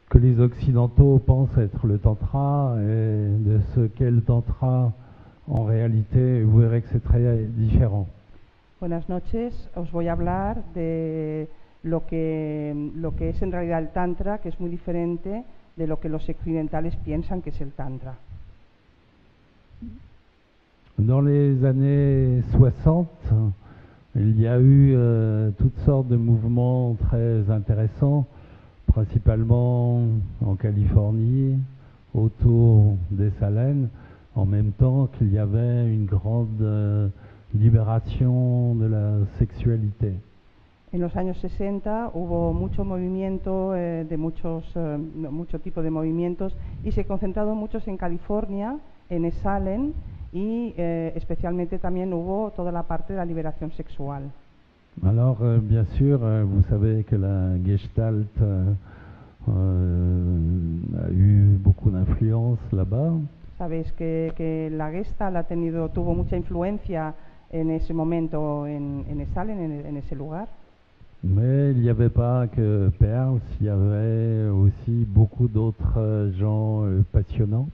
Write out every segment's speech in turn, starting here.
que les Occidentaux pensent être le Tantra et de ce qu'est le Tantra en réalité, vous verrez que c'est très différent. Buenas noches, os voy a hablar de lo que es en realidad el Tantra, que es muy diferente de lo que los occidentales piensan que es el Tantra. Dans les années 60, il y a eu toutes sortes de mouvements très intéressants, principalement en Californie, autour des Salènes, en même temps qu'il y avait une grande libération de la sexualité. En los años 60 hubo mucho movimiento, mucho tipo de movimientos, y se concentraron muchos en California, en Salem, y especialmente también hubo toda la parte de la liberación sexual. Alors, bien sûr, vous savez que la Gestalt a eu beaucoup d'influence là-bas. Sabéis que la Gestalt tuvo mucha influencia en ese momento en Salem, en ese lugar. Mais il n'y avait pas que Pearls, il y avait aussi beaucoup d'autres gens passionnants.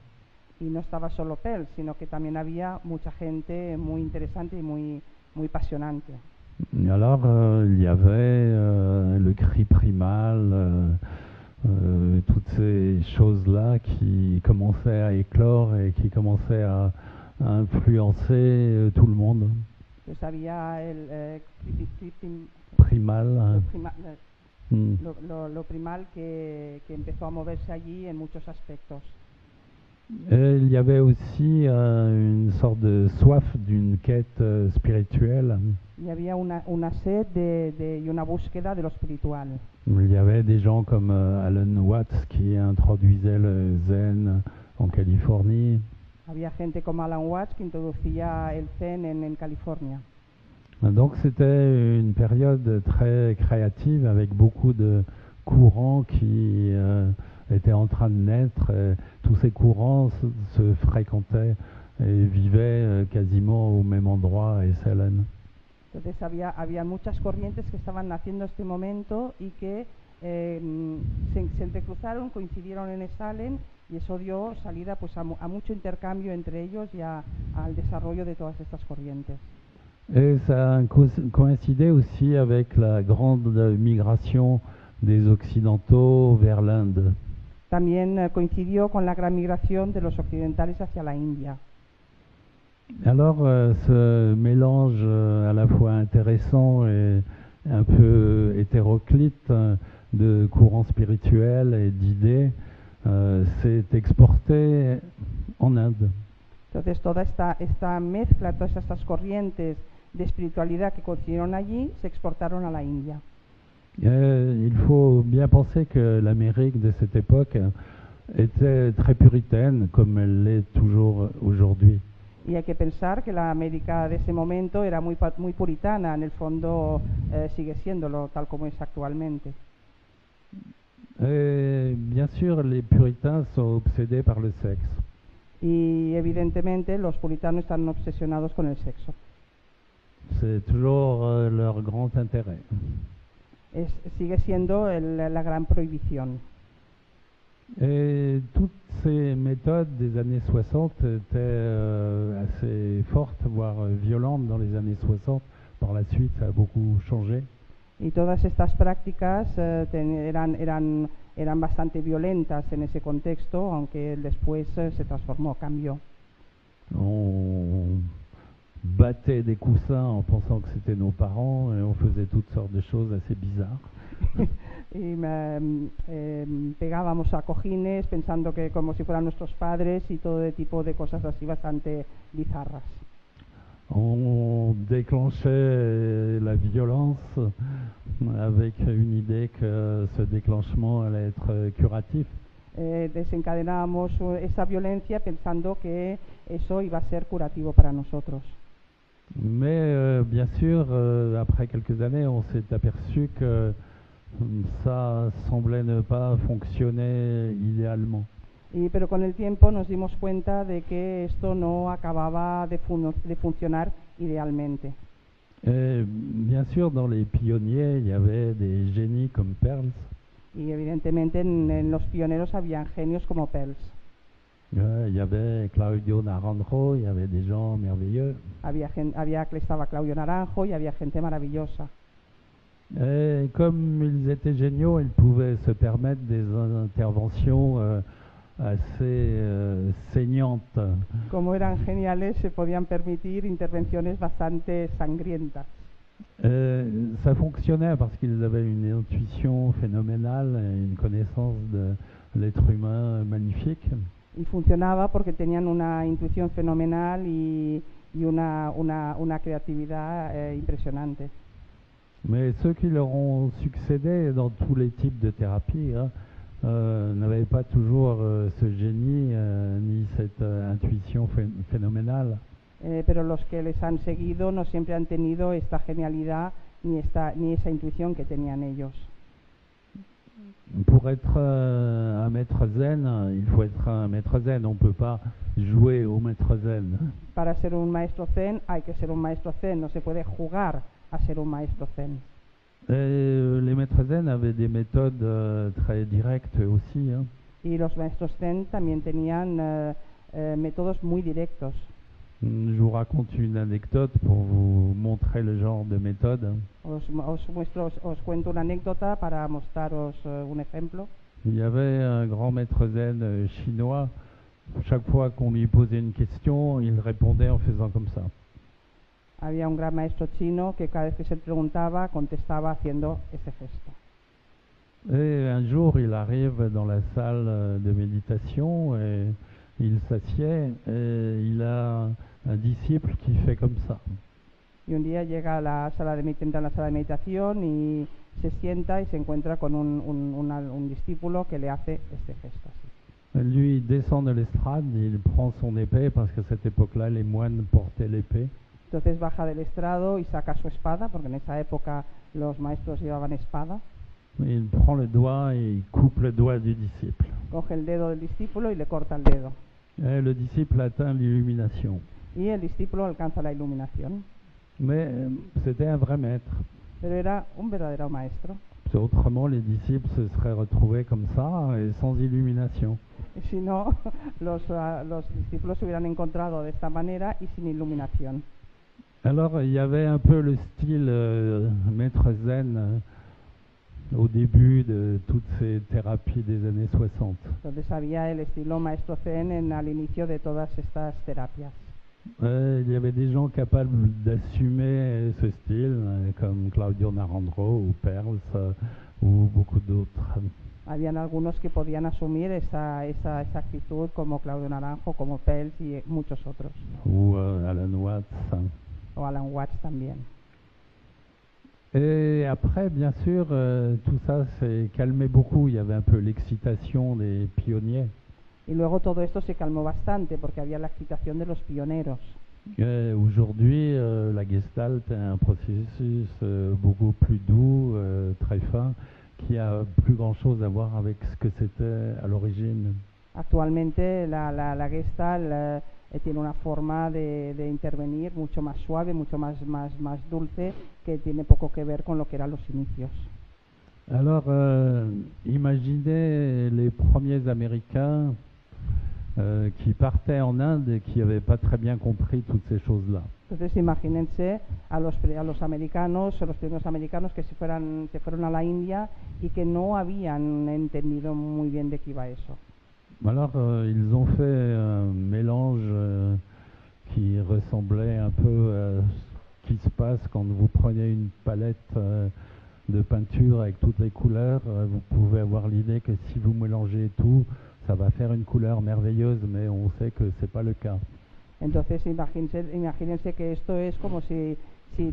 Y no estaba solo Pearl, sino que también había mucha gente muy interesante y muy pasionante. Alors, il y avait le cri primal, toutes ces choses-là qui commençaient à éclore et qui commençaient à influencer tout le monde. Pues había el primal, lo primal que empezó a moverse allí en muchos aspectos. Et il y avait aussi une sorte de soif d'une quête spirituelle. Y había una sed y una búsqueda de lo espiritual. Il y avait des gens comme Alan Watts qui introduisaient le zen en Californie. Había gente como Alan Watts que introducía el zen en California. Donc c'était une période très créative avec beaucoup de courants qui étaient en train de naître. Tous ces courants se fréquentaient et vivaient quasiment au même endroit à Salem. Entonces había muchas corrientes que estaban naciendo en este momento y que se entrecruzaron, coincidieron en Salem, y eso dio salida pues a mucho intercambio entre ellos y al desarrollo de todas estas corrientes. Et ça coïncidait aussi avec la grande migration des Occidentaux vers l'Inde. También coincidió con la gran migración de los occidentales hacia la India. Alors, ce mélange à la fois intéressant et un peu hétéroclite de courants spirituels et d'idées s'est exporté en Inde. Entonces, toda esta mezcla, todas estas corrientes de espiritualidad que coincidieron allí, se exportaron a la India. Il faut bien penser que l'Amérique de cette époque était très puritaine, comme elle l'est toujours aujourd'hui. Y hay que pensar que la América de ese momento era muy puritana, en el fondo sigue siéndolo, tal como es actualmente. Bien sûr, les puritains sont obsédés par le sexe. Y evidentemente los puritanos están obsesionados con el sexo. C'est toujours leur grand intérêt. Sigue siendo la gran prohibición. Et toutes ces méthodes des années 60 étaient assez fortes, voire violentes dans les années 60. Par la suite, ça a beaucoup changé. Y todas estas prácticas eran bastante violentas en ese contexto, aunque después se transformó, cambió. On battait des coussins en pensant que c'était nos parents et on faisait toutes sortes de choses assez bizarres. Y pegábamos a cojines pensando que como si fueran nuestros padres y todo tipo de cosas así bastante bizarras. On déclenchait la violence avec une idée que ce déclenchement allait être curatif. Desencadenábamos esa violencia pensando que eso iba a ser curativo para nosotros. Mais bien sûr, après quelques années, on s'est aperçu que ça semblait ne pas fonctionner idéalement. Pero con el tiempo nos dimos cuenta de que esto no acababa de funcionar idealmente. Et bien sûr, dans les pionniers, il y avait des génies comme Pearls. Y evidentemente en los pioneros habían genios como Pels. Il y avait Claudio Naranjo, il y avait des gens merveilleux. Estaba Claudio Naranjo y había gente maravillosa. Et comme ils étaient géniaux, ils pouvaient se permettre des interventions assez saignantes. Como eran geniales, se podían permitir intervenciones bastante sangrientas. Ça fonctionnait parce qu'ils avaient une intuition phénoménale et une connaissance de l'être humain magnifique. Y funcionaba porque tenían una intuición fenomenal y una creatividad impresionante. Mais ceux qui leur ont succédé dans tous les types de thérapies n'avaient pas toujours ce génie ni cette intuition phénoménale. Pero los que les han seguido no siempre han tenido esta genialidad ni esa intuición que tenían ellos. Pour être un maître zen, il faut être un maître zen. On ne peut pas jouer au maître zen. Para ser un maestro zen hay que ser un maestro zen. No se puede jugar a ser un maestro zen. Les maîtres zen avaient des méthodes très directes aussi. Y los maestros zen también tenían métodos muy directos. Je vous raconte une anecdote pour vous montrer le genre de méthode. Os cuento una anécdota para mostraros un ejemplo. Il y avait un grand maître zen chinois. Chaque fois qu'on lui posait une question, il répondait en faisant comme ça. Había un gran maestro chino que cada vez que se preguntaba, contestaba haciendo ese gesto. Et un jour, il arrive dans la salle de méditation et il s'assied et il a un disciple qui fait comme ça. Y un día llega a la sala de meditación y se sienta y se encuentra con un discípulo que le hace este gesto así. Lui descend de l'estrade, il prend son épée parce qu'à cette époque-là, les moines portaient l'épée. Entonces baja del estrado y saca su espada, porque en esa época los maestros llevaban espada. Il prend le doigt et il coupe le doigt du disciple. Coge el dedo del discípulo y le corta el dedo. Et le disciple atteint l'illumination. Y el discípulo alcanza la iluminación. Mais c'était un vrai maître. Pero era un verdadero maestro. Autrement, les disciples se seraient retrouvés comme ça et sans illumination. Y si no, los discípulos se hubieran encontrado de esta manera y sin iluminación. Alors, il y avait un peu le style maître zen au début de toutes ces thérapies des années 60. Entonces había el estilo maestro zen al inicio de todas estas terapias. Il y avait des gens capables d'assumer ce style, comme Claudio Naranjo ou Perls ou beaucoup d'autres. Habían algunos que podían asumir esa actitud, como Claudio Naranjo, como Pels y muchos otros. Ou Alan Watts. O Alan Watts también. Et après, bien sûr, tout ça s'est calmé beaucoup. Il y avait un peu l'excitation des pionniers. Y luego todo esto se calmó bastante porque había la excitación de los pioneros. Aujourd'hui, la Gestalt est un processus beaucoup plus doux, très fin, qui a plus grand-chose à voir avec ce que c'était à l'origine. Actualmente la Gestalt tiene una forma de intervenir mucho más suave, mucho más dulce, que tiene poco que ver con lo que eran los inicios. Alors, imaginez les premiers Américains qui partaient en Inde et qui n'avaient pas très bien compris toutes ces choses-là. Entonces imagínense a los americanos, los primeros americanos que se fueron a la India y que no habían entendido muy bien de qué iba eso. Alors, ils ont fait un mélange qui ressemblait un peu à ce qui se passe quand vous prenez une palette de peinture avec toutes les couleurs. Vous pouvez avoir l'idée que si vous mélangez tout, ça va faire une couleur merveilleuse, mais on sait que c'est pas le cas. Entonces imagínense que esto es como si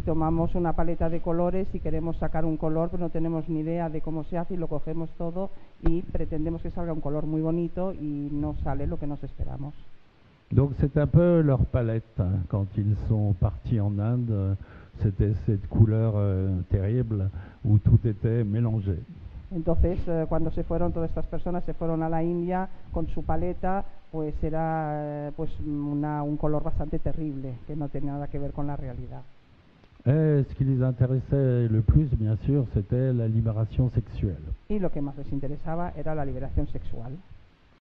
tomamos una paleta de colores y queremos sacar un color, pero no tenemos ni idea de cómo se hace y lo cogemos todo y pretendemos que salga un color muy bonito y no sale lo que nos esperamos. Donc c'est un peu leur palette. Quand ils sont partis en Inde, c'était cette couleur terrible où tout était mélangé. Entonces, cuando todas estas personas se fueron a la India con su paleta, pues era un color bastante terrible, que no tenía nada que ver con la realidad. Et ce qui les intéressait le plus, bien sûr, c'était la libération sexuelle. Y lo que más les interesaba era la liberación sexual.